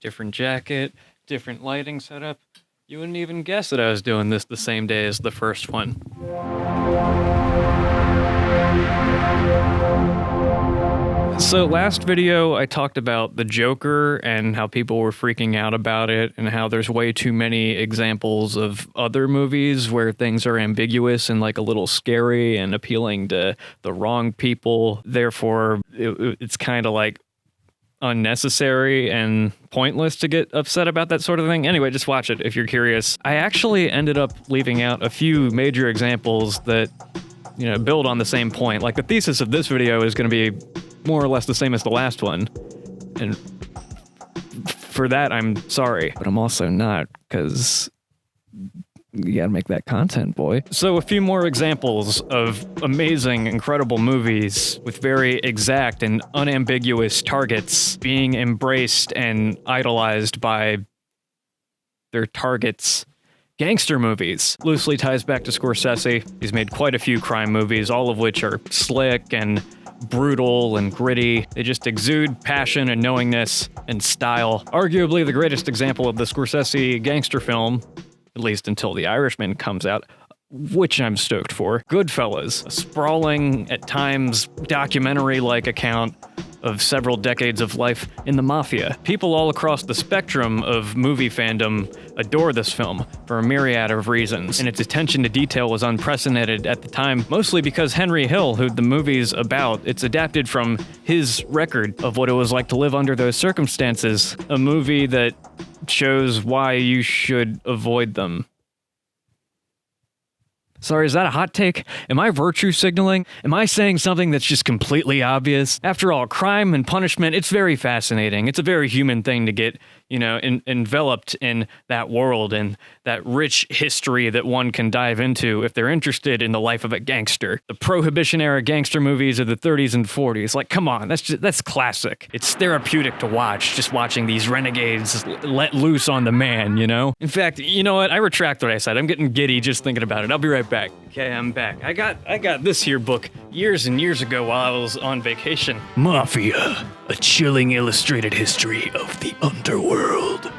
Different jacket, different lighting setup. You wouldn't even guess that I was doing this the same day as the first one. So last video, I talked about the Joker and how people were freaking out about it and how there's way too many examples of other movies where things are ambiguous and like a little scary and appealing to the wrong people. Therefore, it's kind of like unnecessary and pointless to get upset about that sort of thing. Anyway, just watch it if you're curious. I actually ended up leaving out a few major examples that, build on the same point. Like the thesis of this video is going to be more or less the same as the last one. And for that, I'm sorry. But I'm also not, because you gotta make that content, boy. So a few more examples of amazing, incredible movies with very exact and unambiguous targets being embraced and idolized by their targets. Gangster movies loosely ties back to Scorsese. He's made quite a few crime movies, all of which are slick and brutal and gritty. They just exude passion and knowingness and style. Arguably the greatest example of the Scorsese gangster film, at least until The Irishman comes out, which I'm stoked for. Goodfellas, a sprawling, at times documentary-like account of several decades of life in the mafia. People all across the spectrum of movie fandom adore this film for a myriad of reasons, and its attention to detail was unprecedented at the time, mostly because Henry Hill, who the movie's about, it's adapted from his record of what it was like to live under those circumstances, a movie that shows why you should avoid them. Sorry, is that a hot take? Am I virtue signaling? Am I saying something that's just completely obvious? After all, crime and punishment, it's very fascinating. It's a very human thing to get, enveloped in that world and that rich history that one can dive into if they're interested in the life of a gangster. The Prohibition-era gangster movies of the 30s and 40s, like, come on, that's classic. It's therapeutic to watch, just watching these renegades let loose on the man, In fact, you know what? I retract what I said. I'm getting giddy just thinking about it. I'll be right back. Okay, I'm back. I got this here book years and years ago while I was on vacation. Mafia, a chilling illustrated history of the underworld.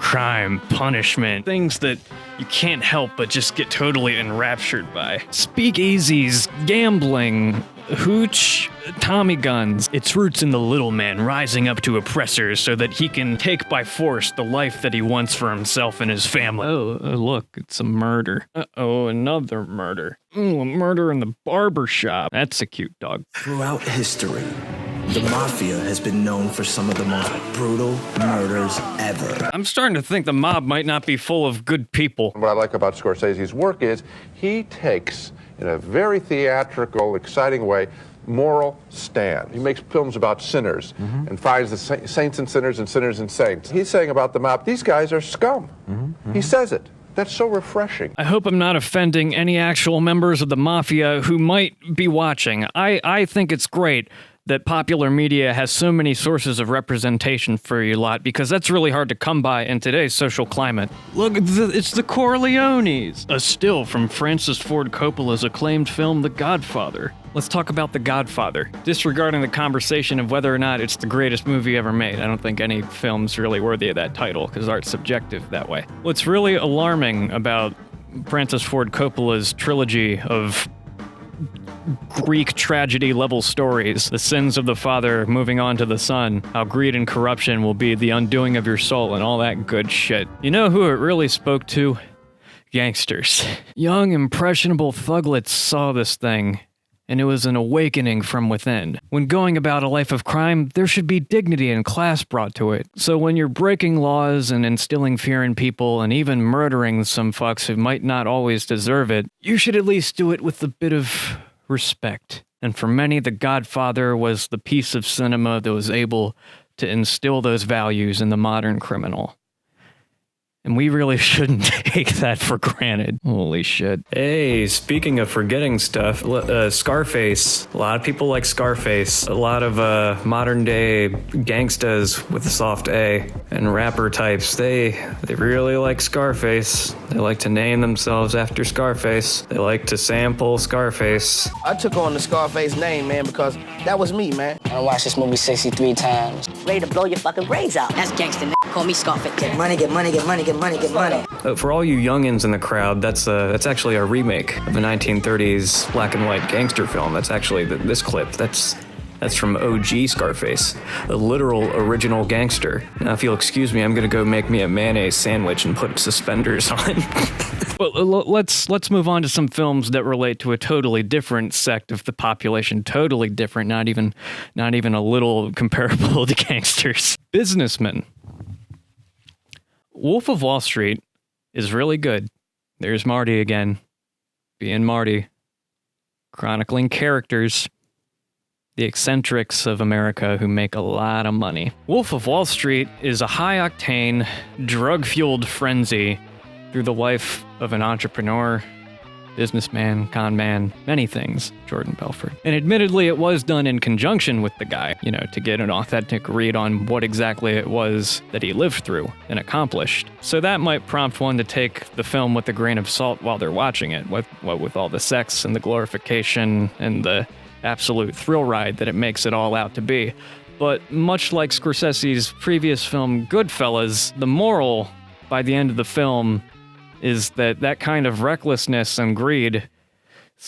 Crime, punishment, things that you can't help but just get totally enraptured by. Speakeasies, gambling, hooch, Tommy guns. Its roots in the little man rising up to oppressors so that he can take by force the life that he wants for himself and his family. Oh, look, it's a murder. Uh-oh, another murder. Ooh, a murder in the barber shop. That's a cute dog. Throughout history, the mafia has been known for some of the most brutal murders ever. I'm starting to think the mob might not be full of good people. What I like about Scorsese's work is he takes, in a very theatrical, exciting way, moral stand. He makes films about sinners and finds the saints and sinners and saints. He's saying about the mob, these guys are scum. He says it. That's so refreshing. I hope I'm not offending any actual members of the mafia who might be watching. I think it's great that popular media has so many sources of representation for you lot, because that's really hard to come by in today's social climate. Look, it's the Corleones. A still from Francis Ford Coppola's acclaimed film, The Godfather. Let's talk about The Godfather. Disregarding the conversation of whether or not it's the greatest movie ever made, I don't think any film's really worthy of that title, because art's subjective that way. What's really alarming about Francis Ford Coppola's trilogy of Greek tragedy-level stories, the sins of the father moving on to the son, how greed and corruption will be the undoing of your soul, and all that good shit. You know who it really spoke to? Gangsters. Young, impressionable thuglets saw this thing, and it was an awakening from within. When going about a life of crime, there should be dignity and class brought to it. So when you're breaking laws and instilling fear in people and even murdering some fucks who might not always deserve it, you should at least do it with a bit of respect. And for many, The Godfather was the piece of cinema that was able to instill those values in the modern criminal. And we really shouldn't take that for granted. Holy shit. Hey, speaking of forgetting stuff, Scarface. A lot of people like Scarface. A lot of modern day gangstas with a soft A and rapper types, they really like Scarface. They like to name themselves after Scarface. They like to sample Scarface. I took on the Scarface name, man, because that was me, man. I watched this movie 63 times. ready to blow your fucking brains out. That's gangster, nigga. Call me Scarface. Get money, get money, get money, get money, get money. For all you youngins in the crowd, that's actually a remake of a 1930s black and white gangster film. That's actually this clip. That's from OG Scarface, a literal original gangster. Now, if you'll excuse me, I'm gonna go make me a mayonnaise sandwich and put suspenders on. Well, let's move on to some films that relate to a totally different sect of the population. Totally different, not even a little comparable to gangsters. Businessmen. Wolf of Wall Street is really good. There's Marty again, being Marty, chronicling characters, the eccentrics of America who make a lot of money. Wolf of Wall Street is a high-octane, drug-fueled frenzy through the life of an entrepreneur, businessman, con man, many things, Jordan Belfort. And admittedly, it was done in conjunction with the guy, to get an authentic read on what exactly it was that he lived through and accomplished. So that might prompt one to take the film with a grain of salt while they're watching it, with all the sex and the glorification and the absolute thrill ride that it makes it all out to be. But much like Scorsese's previous film, Goodfellas, the moral by the end of the film is that kind of recklessness and greed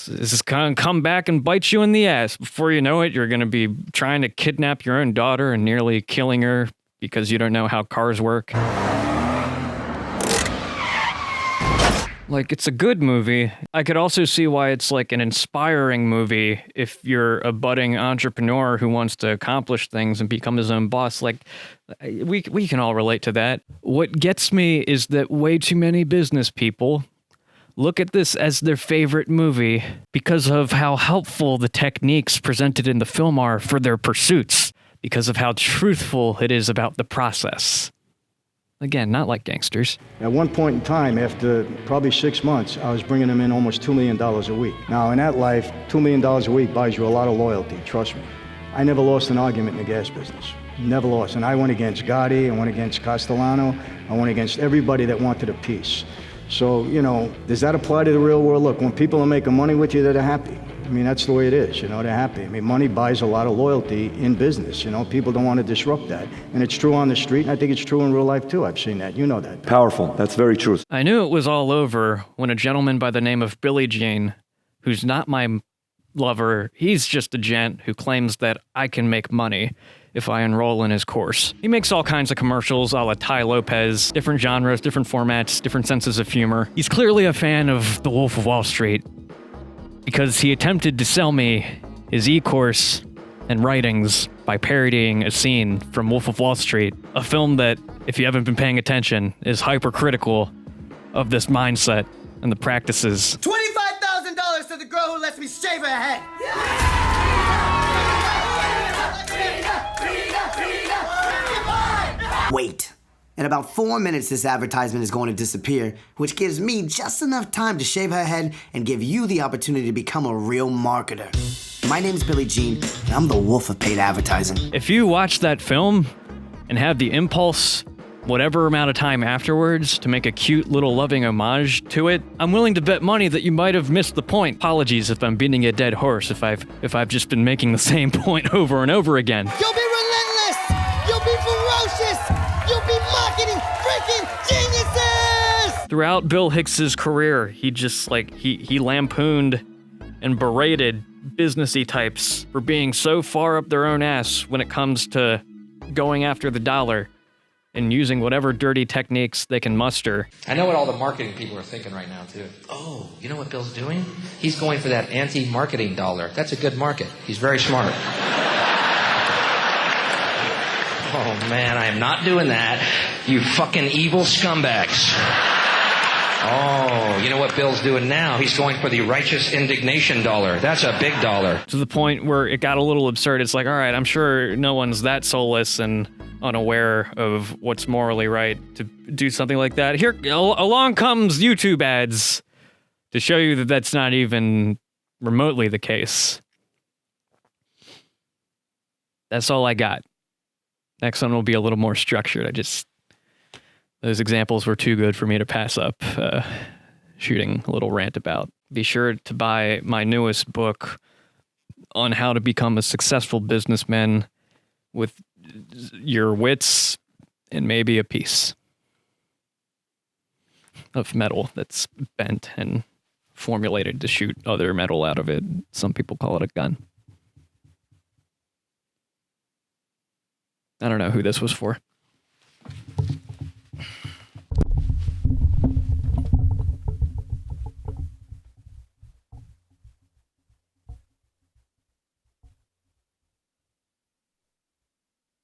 is going to come back and bite you in the ass. Before you know it, you're going to be trying to kidnap your own daughter and nearly killing her because you don't know how cars work. Like, it's a good movie. I could also see why it's like an inspiring movie if you're a budding entrepreneur who wants to accomplish things and become his own boss. Like, we can all relate to that. What gets me is that way too many business people look at this as their favorite movie because of how helpful the techniques presented in the film are for their pursuits, because of how truthful it is about the process. Again, not like gangsters. At one point in time, after probably 6 months, I was bringing them in almost $2 million a week. Now, in that life, $2 million a week buys you a lot of loyalty, trust me. I never lost an argument in the gas business. Never lost. And I went against Gotti, I went against Castellano, I went against everybody that wanted a piece. So, does that apply to the real world? Look, when people are making money with you, they're happy. I mean, that's the way it is, they're happy. I mean, money buys a lot of loyalty in business, people don't want to disrupt that. And it's true on the street, and I think it's true in real life too. I've seen that, that. Powerful, that's very true. I knew it was all over when a gentleman by the name of Billy Jean, who's not my lover, he's just a gent who claims that I can make money if I enroll in his course. He makes all kinds of commercials a la Tai Lopez, different genres, different formats, different senses of humor. He's clearly a fan of The Wolf of Wall Street, because he attempted to sell me his e-course and writings by parodying a scene from Wolf of Wall Street, a film that, if you haven't been paying attention, is hypercritical of this mindset and the practices. $25,000 to the girl who lets me shave her head! Wait. In about 4 minutes, this advertisement is going to disappear, which gives me just enough time to shave her head and give you the opportunity to become a real marketer. My name's Billy Jean, and I'm the wolf of paid advertising. If you watch that film and have the impulse, whatever amount of time afterwards, to make a cute little loving homage to it, I'm willing to bet money that you might have missed the point. Apologies if I'm beating a dead horse, if I've just been making the same point over and over again. You'll be relentless! You'll be ferocious! You'll be marketing freaking geniuses! Throughout Bill Hicks's career, he just he lampooned and berated businessy types for being so far up their own ass when it comes to going after the dollar and using whatever dirty techniques they can muster. I know what all the marketing people are thinking right now, too. Oh, you know what Bill's doing? He's going for that anti-marketing dollar. That's a good market. He's very smart. Oh, man, I am not doing that. You fucking evil scumbags. Oh, you know what Bill's doing now? He's going for the righteous indignation dollar. That's a big dollar. To the point where it got a little absurd. It's like, all right, I'm sure no one's that soulless and unaware of what's morally right to do something like that. Here, along comes YouTube ads to show you that that's not even remotely the case. That's all I got. Next one will be a little more structured. Those examples were too good for me to pass up shooting a little rant about. Be sure to buy my newest book on how to become a successful businessman with your wits and maybe a piece of metal that's bent and formulated to shoot other metal out of it. Some people call it a gun. I don't know who this was for.